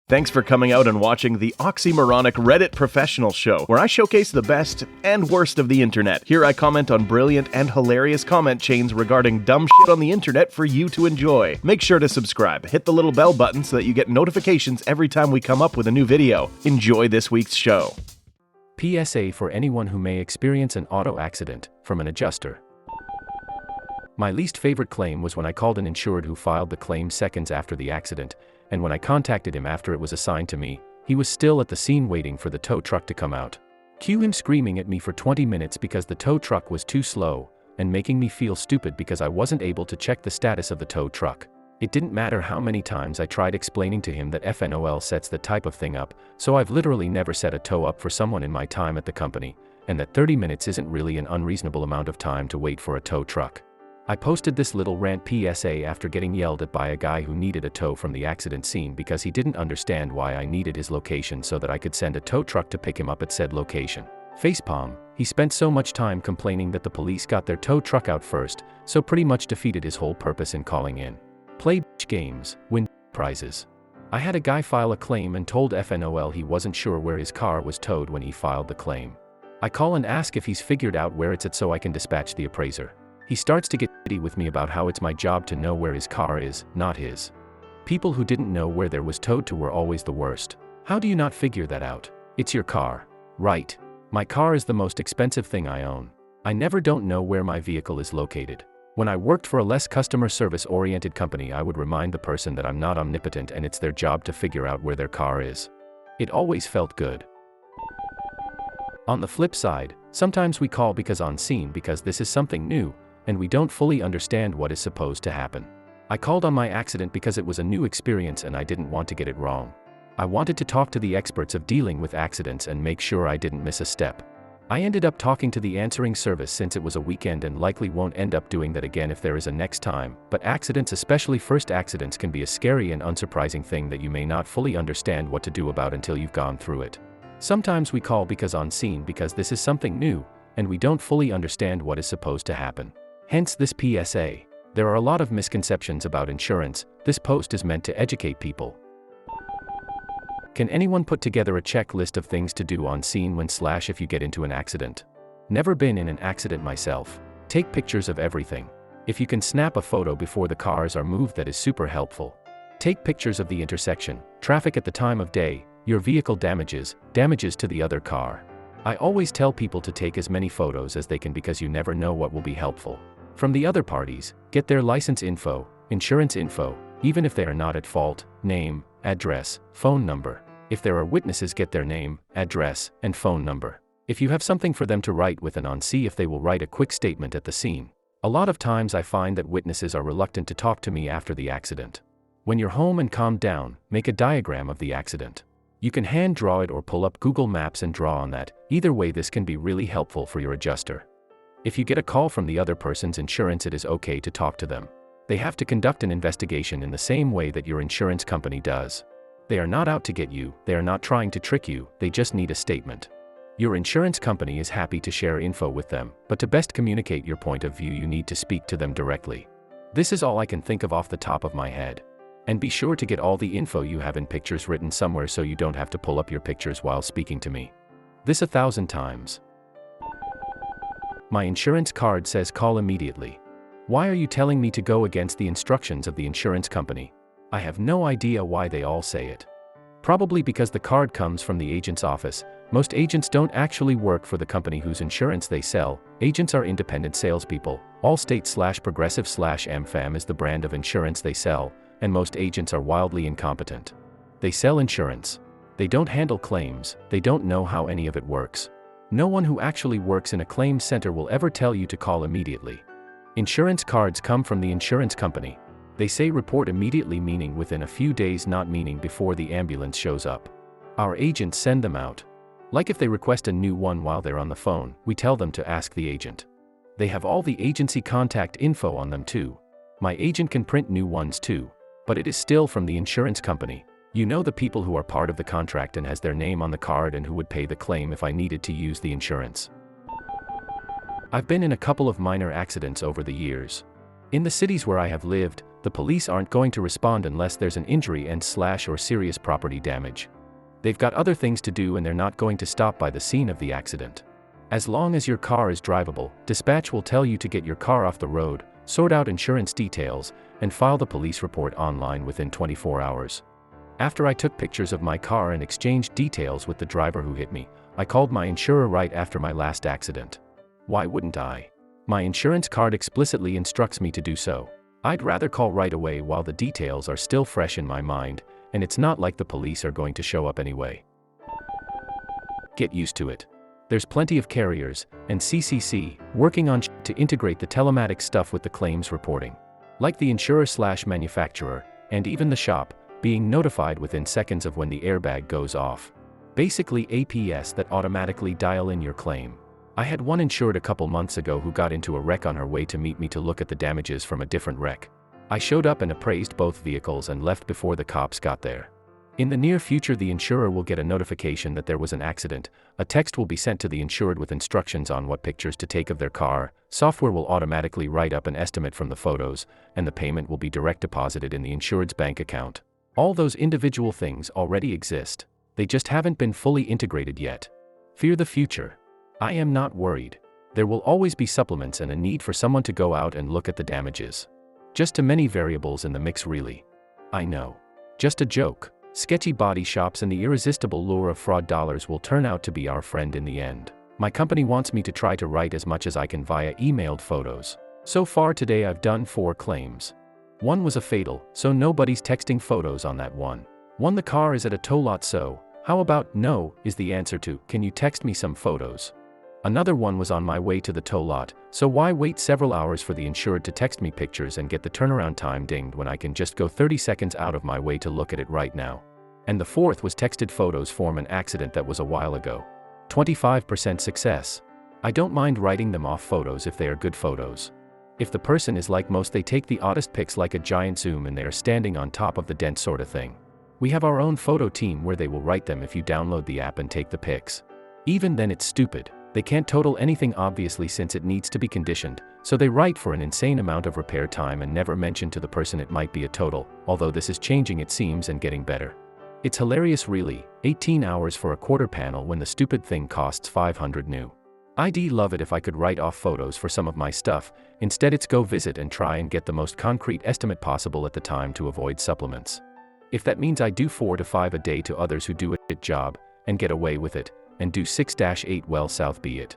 Thanks for coming out and watching the Oxymoronic Reddit Professional Show, where I showcase the best and worst of the internet. Here I comment on brilliant and hilarious comment chains regarding dumb shit on the internet for you to enjoy. Make sure to subscribe, hit the little bell button so that you get notifications every time we come up with a new video. Enjoy this week's show. PSA for anyone who may experience an auto accident, from an adjuster. My least favorite claim was when I called an insured who filed the claim seconds after the accident, and when I contacted him after it was assigned to me, he was still at the scene waiting for the tow truck to come out. Cue him screaming at me for 20 minutes because the tow truck was too slow, and making me feel stupid because I wasn't able to check the status of the tow truck. It didn't matter how many times I tried explaining to him that FNOL sets that type of thing up, so I've literally never set a tow up for someone in my time at the company, and that 30 minutes isn't really an unreasonable amount of time to wait for a tow truck. I posted this little rant PSA after getting yelled at by a guy who needed a tow from the accident scene because he didn't understand why I needed his location so that I could send a tow truck to pick him up at said location. Facepalm, he spent so much time complaining that the police got their tow truck out first, so pretty much defeated his whole purpose in calling in. Play games, win prizes. I had a guy file a claim and told FNOL he wasn't sure where his car was towed when he filed the claim. I call and ask if he's figured out where it's at so I can dispatch the appraiser. He starts to get shitty with me about how it's my job to know where his car is, not his. People who didn't know where there was towed to were always the worst. How do you not figure that out? It's your car. Right. My car is the most expensive thing I own. I never don't know where my vehicle is located. When I worked for a less customer service-oriented company, I would remind the person that I'm not omnipotent and it's their job to figure out where their car is. It always felt good. On the flip side, sometimes we call because on scene because this is something new, and we don't fully understand what is supposed to happen. I called on my accident because it was a new experience and I didn't want to get it wrong. I wanted to talk to the experts of dealing with accidents and make sure I didn't miss a step. I ended up talking to the answering service since it was a weekend and likely won't end up doing that again if there is a next time, but accidents, especially first accidents, can be a scary and unsurprising thing that you may not fully understand what to do about until you've gone through it. Sometimes we call because on scene because this is something new, and we don't fully understand what is supposed to happen. Hence this PSA. There are a lot of misconceptions about insurance. This post is meant to educate people. Can anyone put together a checklist of things to do on scene when / if you get into an accident? Never been in an accident myself. Take pictures of everything. If you can snap a photo before the cars are moved, that is super helpful. Take pictures of the intersection, traffic at the time of day, your vehicle damages to the other car. I always tell people to take as many photos as they can because you never know what will be helpful. From the other parties, get their license info, insurance info, even if they are not at fault, name, address, phone number. If there are witnesses, get their name, address, and phone number. If you have something for them to write with and on, see if they will write a quick statement at the scene. A lot of times I find that witnesses are reluctant to talk to me after the accident. When you're home and calmed down, make a diagram of the accident. You can hand draw it or pull up Google Maps and draw on that. Either way, this can be really helpful for your adjuster. If you get a call from the other person's insurance, it is okay to talk to them. They have to conduct an investigation in the same way that your insurance company does. They are not out to get you, they are not trying to trick you, they just need a statement. Your insurance company is happy to share info with them, but to best communicate your point of view, you need to speak to them directly. This is all I can think of off the top of my head. And be sure to get all the info you have in pictures written somewhere so you don't have to pull up your pictures while speaking to me. This 1,000 times. My insurance card says call immediately. Why are you telling me to go against the instructions of the insurance company? I have no idea why they all say it. Probably because the card comes from the agent's office. Most agents don't actually work for the company whose insurance they sell. Agents are independent salespeople. Allstate/Progressive/AmFam is the brand of insurance they sell, and most agents are wildly incompetent. They sell insurance. They don't handle claims. They don't know how any of it works. No one who actually works in a claims center will ever tell you to call immediately. Insurance cards come from the insurance company. They say report immediately, meaning within a few days, not meaning before the ambulance shows up. Our agents send them out. Like if they request a new one while they're on the phone, we tell them to ask the agent. They have all the agency contact info on them too. My agent can print new ones too, but it is still from the insurance company. You know, the people who are part of the contract and has their name on the card and who would pay the claim if I needed to use the insurance. I've been in a couple of minor accidents over the years. In the cities where I have lived, The police aren't going to respond unless there's an injury and / or serious property damage. They've got other things to do and they're not going to stop by the scene of the accident. As long as your car is drivable, dispatch will tell you to get your car off the road, sort out insurance details, and file the police report online within 24 hours. After I took pictures of my car and exchanged details with the driver who hit me, I called my insurer right after my last accident. Why wouldn't I? My insurance card explicitly instructs me to do so. I'd rather call right away while the details are still fresh in my mind, and it's not like the police are going to show up anyway. Get used to it. There's plenty of carriers, and CCC, working on to integrate the telematics stuff with the claims reporting. Like the insurer/manufacturer, and even the shop, being notified within seconds of when the airbag goes off. Basically APS that automatically dial in your claim. I had one insured a couple months ago who got into a wreck on her way to meet me to look at the damages from a different wreck. I showed up and appraised both vehicles and left before the cops got there. In the near future, the insurer will get a notification that there was an accident, a text will be sent to the insured with instructions on what pictures to take of their car, software will automatically write up an estimate from the photos, and the payment will be direct deposited in the insured's bank account. All those individual things already exist. They just haven't been fully integrated yet. Fear the future. I am not worried. There will always be supplements and a need for someone to go out and look at the damages. Just too many variables in the mix, really. I know. Just a joke. Sketchy body shops and the irresistible lure of fraud dollars will turn out to be our friend in the end. My company wants me to try to write as much as I can via emailed photos. So far today I've done 4 claims. One was a fatal, so nobody's texting photos on that one. One, the car is at a tow lot, so how about no is the answer to can you text me some photos. Another one was on my way to the tow lot, so why wait several hours for the insured to text me pictures and get the turnaround time dinged when I can just go 30 seconds out of my way to look at it right now. And the fourth was texted photos from an accident that was a while ago. 25% success. I don't mind writing them off photos if they are good photos. If the person is like most, they take the oddest pics like a giant zoom and they are standing on top of the dent sort of thing. We have our own photo team where they will write them if you download the app and take the pics. Even then it's stupid. They can't total anything obviously since it needs to be conditioned, so they write for an insane amount of repair time and never mention to the person it might be a total, although this is changing it seems and getting better. It's hilarious really, 18 hours for a quarter panel when the stupid thing costs 500 new. I'd love it if I could write off photos for some of my stuff, instead it's go visit and try and get the most concrete estimate possible at the time to avoid supplements. If that means I do 4 to 5 a day to others who do a shit job, and get away with it, and do 6-8 well south be it.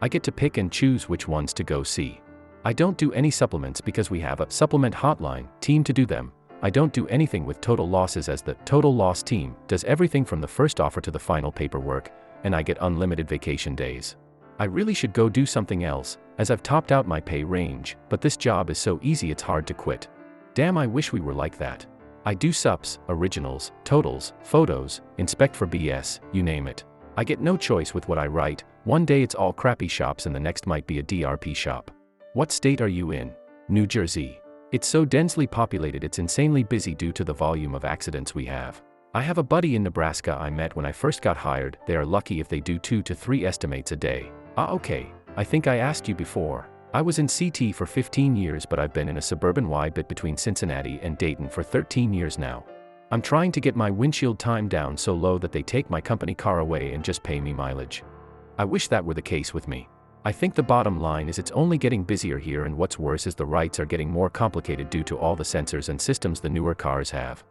I get to pick and choose which ones to go see. I don't do any supplements because we have a supplement hotline team to do them. I don't do anything with total losses as the total loss team does everything from the first offer to the final paperwork, and I get unlimited vacation days. I really should go do something else, as I've topped out my pay range, but this job is so easy it's hard to quit. Damn, I wish we were like that. I do sups, originals, totals, photos, inspect for BS, you name it. I get no choice with what I write. One day it's all crappy shops and the next might be a DRP shop. What state are you in? New Jersey. It's so densely populated it's insanely busy due to the volume of accidents we have. I have a buddy in Nebraska I met when I first got hired. They are lucky if they do 2 to 3 estimates a day. Okay, I think I asked you before. I was in CT for 15 years but I've been in a suburban Y bit between Cincinnati and Dayton for 13 years now. I'm trying to get my windshield time down so low that they take my company car away and just pay me mileage. I wish that were the case with me. I think the bottom line is it's only getting busier here, and what's worse is the rights are getting more complicated due to all the sensors and systems the newer cars have.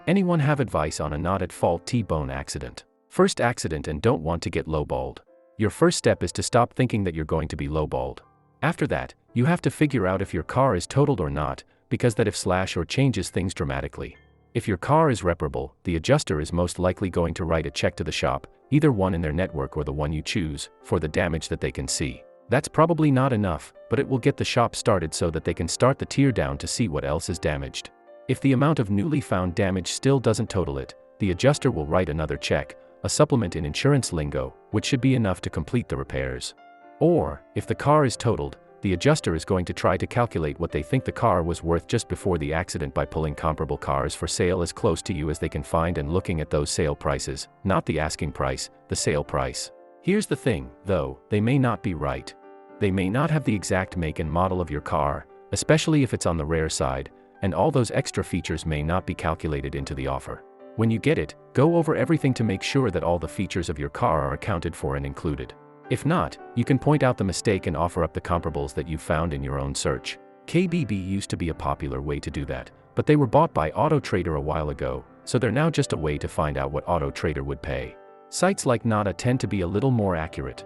Anyone have advice on a not at fault T-bone accident? First accident and don't want to get lowballed. Your first step is to stop thinking that you're going to be lowballed. After that, you have to figure out if your car is totaled or not, because that if / or changes things dramatically. If your car is reparable, the adjuster is most likely going to write a check to the shop, either one in their network or the one you choose, for the damage that they can see. That's probably not enough, but it will get the shop started so that they can start the tear down to see what else is damaged. If the amount of newly found damage still doesn't total it, the adjuster will write another check, a supplement in insurance lingo, which should be enough to complete the repairs. Or, if the car is totaled, the adjuster is going to try to calculate what they think the car was worth just before the accident by pulling comparable cars for sale as close to you as they can find and looking at those sale prices, not the asking price, the sale price. Here's the thing, though, they may not be right. They may not have the exact make and model of your car, especially if it's on the rare side, and all those extra features may not be calculated into the offer. When you get it, go over everything to make sure that all the features of your car are accounted for and included. If not, you can point out the mistake and offer up the comparables that you found in your own search. KBB used to be a popular way to do that, but they were bought by AutoTrader a while ago, so they're now just a way to find out what AutoTrader would pay. Sites like Nada tend to be a little more accurate.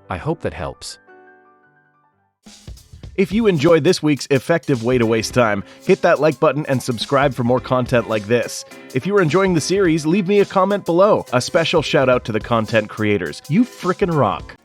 I hope that helps. If you enjoyed this week's effective way to waste time, hit that like button and subscribe for more content like this. If you are enjoying the series, leave me a comment below. A special shout out to the content creators. You frickin' rock.